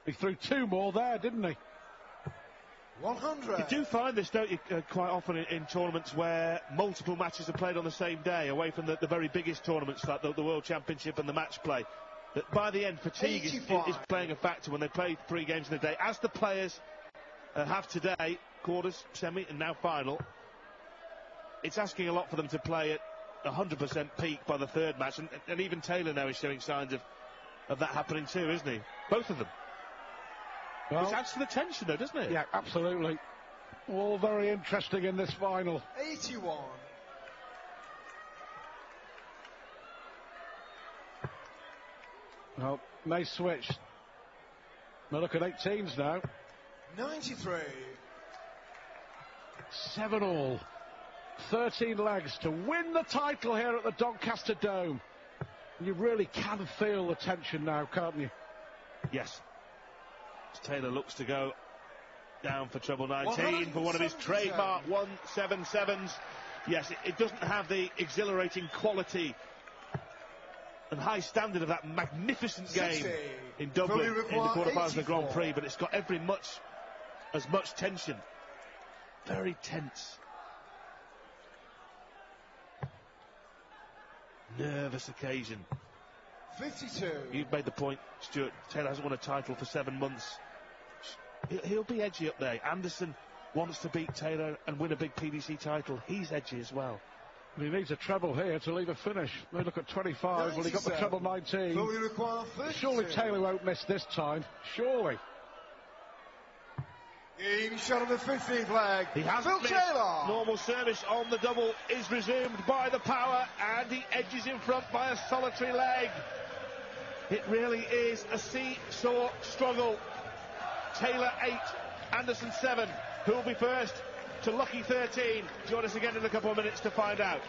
He threw 2 more there, didn't he? 100. You do find this, don't you, quite often in tournaments where multiple matches are played on the same day, away from the very biggest tournaments like the World Championship and the match play. That by the end, fatigue is playing a factor when they play 3 games in a day, as the players have today, quarters, semi, and now final. It's asking a lot for them to play at 100% peak by the 3rd match, and even Taylor now is showing signs of that happening too, isn't he? Both of them. Well, which adds to the tension, though, doesn't it? Yeah, absolutely. All very interesting in this final. 81. Well, may switch. Now look at 18s now. 93. 7 all. 13 legs to win the title here at the Doncaster Dome. You really can feel the tension now, can't you? Yes. Taylor looks to go down for treble 19 for one of his trademark 177s. Yes, it doesn't have the exhilarating quality and high standard of that magnificent game in Dublin in the quarterfinals of the Grand Prix, but it's got as much tension. Very tense. Nervous occasion. 52. You've made the point, Stuart. Taylor hasn't won a title for 7 months. He'll be edgy up there. Anderson wants to beat Taylor and win a big PDC title. He's edgy as well. He needs a treble here to leave a finish. They look at 25. Well, he got the treble 19. Surely Taylor won't miss this time. Surely. Game shot on the 15th leg. He hasn't missed. Taylor. Normal service on the double is resumed by the power, and he edges in front by a solitary leg. It really is a seesaw struggle. Taylor 8, Anderson 7. Who will be first to lucky 13? Join us again in a couple of minutes to find out.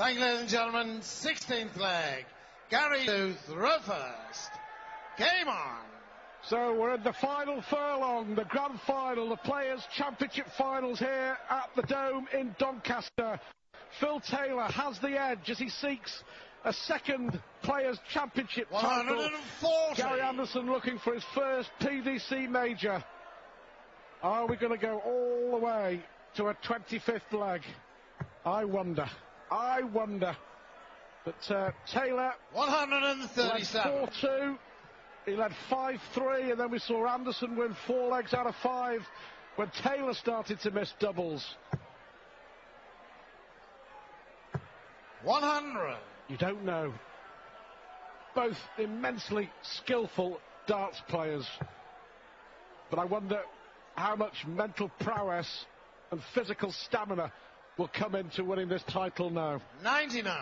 Thank you, ladies and gentlemen. 16th leg. Gary to throw first. Game on. So we're in the final furlong, the grand final, the Players' Championship finals here at the Dome in Doncaster. Phil Taylor has the edge as he seeks a second Players' Championship title. 140. Gary Anderson looking for his first PDC major. Are we going to go all the way to a 25th leg? I wonder. But Taylor 137. led 4-2. He led 5-3, and then we saw Anderson win 4 legs out of 5 when Taylor started to miss doubles. 100. You don't know. Both immensely skillful darts players. But I wonder how much mental prowess and physical stamina will come into winning this title now. 99.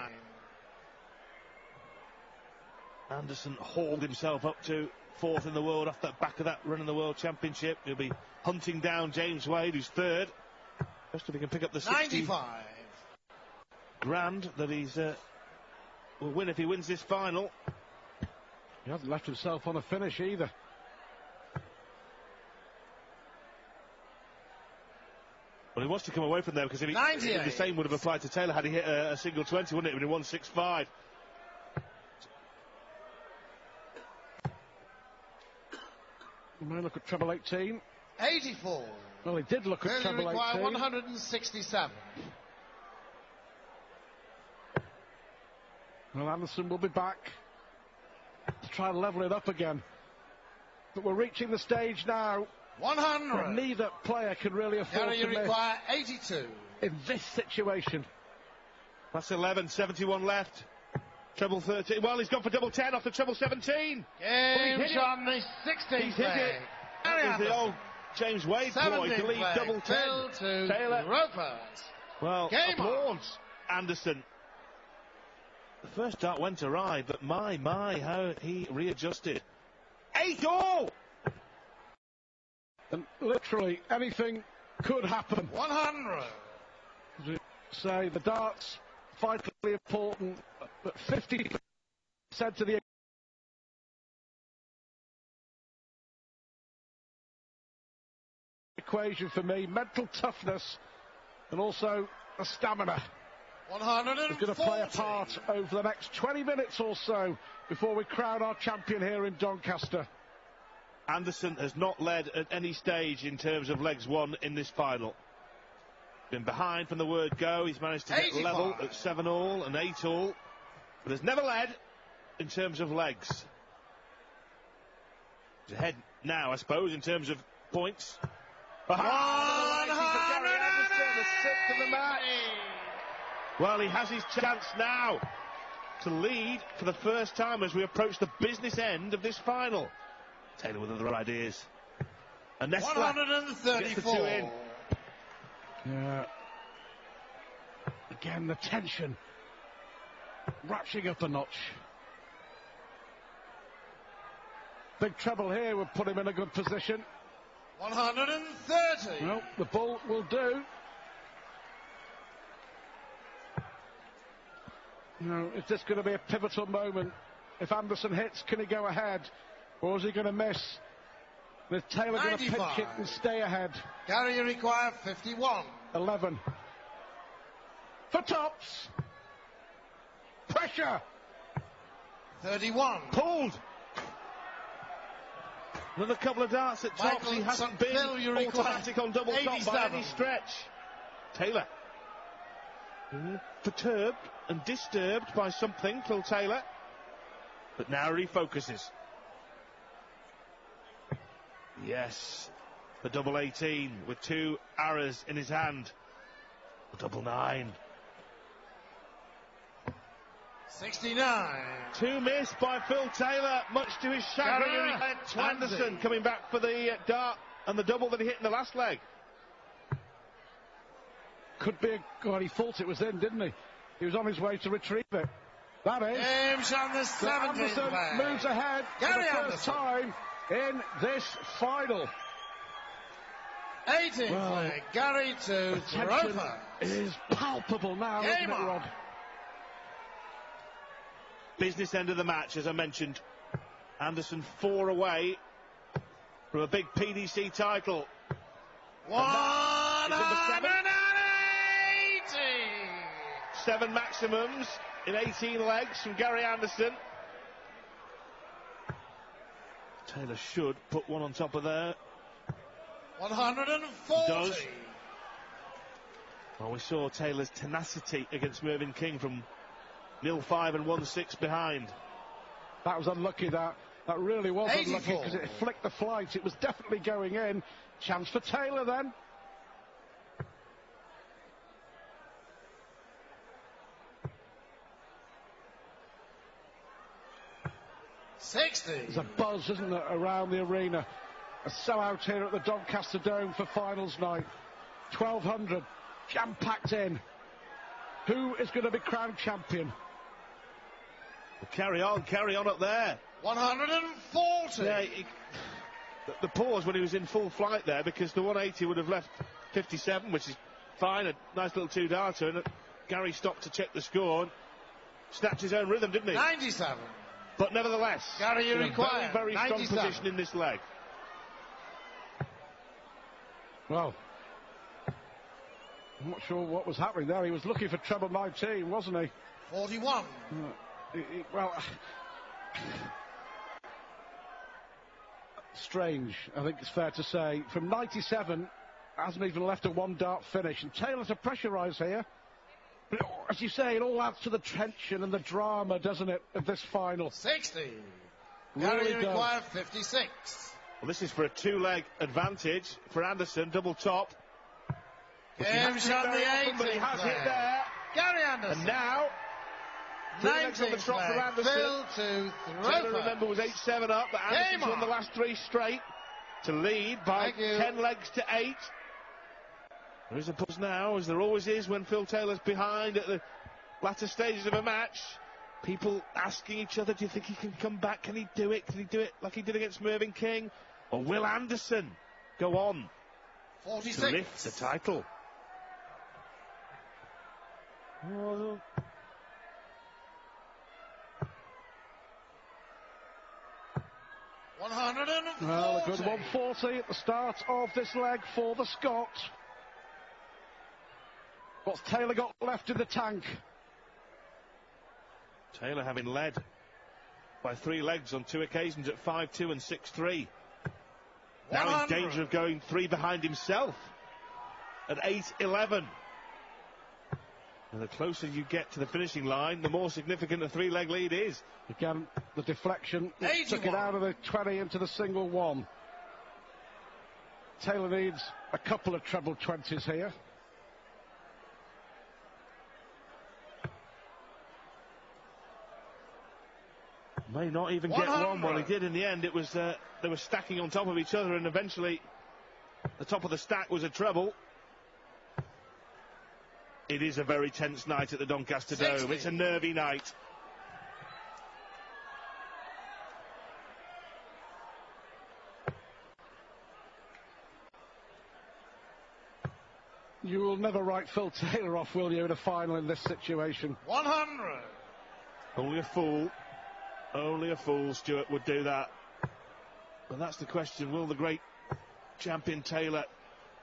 Anderson hauled himself up to 4th in the world off the back of that run in the World Championship. He'll be hunting down James Wade, who's 3rd. Just if he can pick up the 95 grand that he's will win if he wins this final. He hasn't left himself on a finish either. Well, he wants to come away from there because if the same would have applied to Taylor had he hit a single 20, wouldn't it? It would have been 165. You may look at treble 18. 84. Well, he did look at treble 18. 167. Well, Anderson will be back to try and level it up again. But we're reaching the stage now 100. where neither player can really afford Gary, to you require 82. in this situation. That's 11, 71 left. Treble 13. Well, he's gone for double 10 off the treble 17. Game's on the 16th He's hit it. That is the old James Wade ploy to leave double 10. Taylor. Rovers. Well, Game applause, Anderson. The first dart went awry, but my, how he readjusted. 8-all! And literally anything could happen. 100. As we say, the darts vitally important, but 50% to the equation for me. Mental toughness and also the stamina. 140. Is going to play a part over the next 20 minutes or so before we crown our champion here in Doncaster. Anderson has not led at any stage in terms of legs won in this final. Been behind from the word go. He's managed to get 85. level at 7-all and 8-all, but has never led in terms of legs. He's ahead now, I suppose, in terms of points. 100. Well, he has his chance now to lead for the first time as we approach the business end of this final. Taylor with other ideas. And 134. gets the 2 in. Yeah. Again, the tension ratcheting up a notch. Big treble here would put him in a good position. 130. Well, the bull will do. No, is this going to be a pivotal moment? If Anderson hits, can he go ahead? Or is he going to miss? Is Taylor going to pinch it and stay ahead? Gary, you require 51. 11. For tops. Pressure. 31. Pulled. Another couple of darts at tops. Michael, He hasn't been automatic on double top by any stretch. Taylor. Perturbed and disturbed by something, Phil Taylor. But now refocuses. Yes, the double 18 with 2 arrows in his hand. Double 9. 69. 2 missed by Phil Tayller, much to his chagrin. Anderson coming back for the dart and the double that he hit in the last leg. Could be well, he thought it was in, didn't he? He was on his way to retrieve it. That is. James on the 17th Anderson moves ahead Gary for the first time in this final. 18th leg. Gary to Tension Rover. is palpable now, isn't it, Rod? business end of the match, as I mentioned. Anderson 4 away from a big PDC title. 180! 7 maximums in 18 legs from Gary Anderson. Taylor should put one on top of there. 140. Does. Well, we saw Taylor's tenacity against Mervyn King from 0-5 and 1-6 behind. That was unlucky, that really was 84. unlucky, because it flicked the flight. It was definitely going in. Chance for Taylor then. There's a buzz, isn't there, around the arena. A sellout here at the Doncaster Dome for finals night. 1,200 jam-packed in. Who is going to be crowned champion? Well, carry on up there. 140. Yeah, the pause when he was in full flight there, because the 180 would have left 57, which is fine, a nice little two-darter, and Gary stopped to check the score and snapped his own rhythm, didn't he? 97. But nevertheless, Gary, you require very, very strong 97. position in this leg. Well, I'm not sure what was happening there. He was looking for treble 19, wasn't he? 41. Well, strange, I think it's fair to say. From 97, hasn't even left a one-dart finish. And Taylor to pressurise here. But as you say, it all adds to the tension and the drama, doesn't it, of this final? 60. Really Gary require 56. Well, this is for a 2-leg advantage for Anderson, double top. Game shot the 18th. But he has hit there. Gary Anderson. And now, 3 legs on the trot for Anderson. Phil to Taylor, remember, was 8-7 up, but Anderson's won the last 3 straight to lead by 10 legs to 8. There is a pause now, as there always is when Phil Taylor's behind at the latter stages of a match. People asking each other, do you think he can come back? Can he do it? Can he do it like he did against Mervyn King? Or will Anderson go on 46. to lift the title? Well, a good 140 at the start of this leg for the Scot. What's Taylor got left in the tank? Taylor having led by 3 legs on 2 occasions at 5-2 and 6-3. Now in danger of going 3 behind himself at 8-11. And the closer you get to the finishing line, the more significant a 3-leg lead is. Again, the deflection 81. took it out of the 20 into the single 1. Taylor needs a couple of treble 20s here. May not even get one. Well, he did in the end. It was they were stacking on top of each other, and eventually the top of the stack was a treble. It is a very tense night at the Doncaster Dome. It's a nervy night. You will never write Phil Taylor off, will you, in a final in this situation? 100. Only a fool, Stuart, would do that. But that's the question. Will the great champion Taylor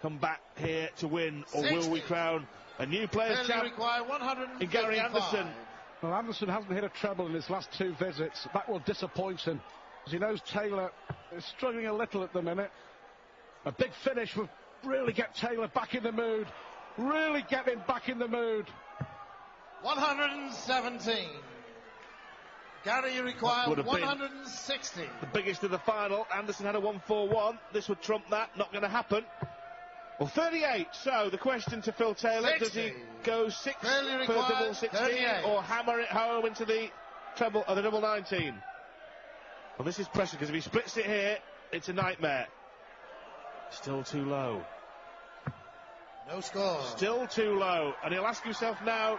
come back here to win, or 60. will we crown a new players' champ in Gary Anderson? Well, Anderson hasn't hit a treble in his last 2 visits. That will disappoint him, as he knows Taylor is struggling a little at the minute. A big finish will really get Taylor back in the mood. Really get him back in the mood. 117. Gary, you require 160. The biggest of the final. Anderson had a 141. This would trump that. Not going to happen. Well, 38. So the question to Phil Taylor: 60. does he go 6 for double 16, 38. or hammer it home into the treble or the double 19? Well, this is pressure, because if he splits it here, it's a nightmare. Still too low. No score. Still too low, and he'll ask himself now,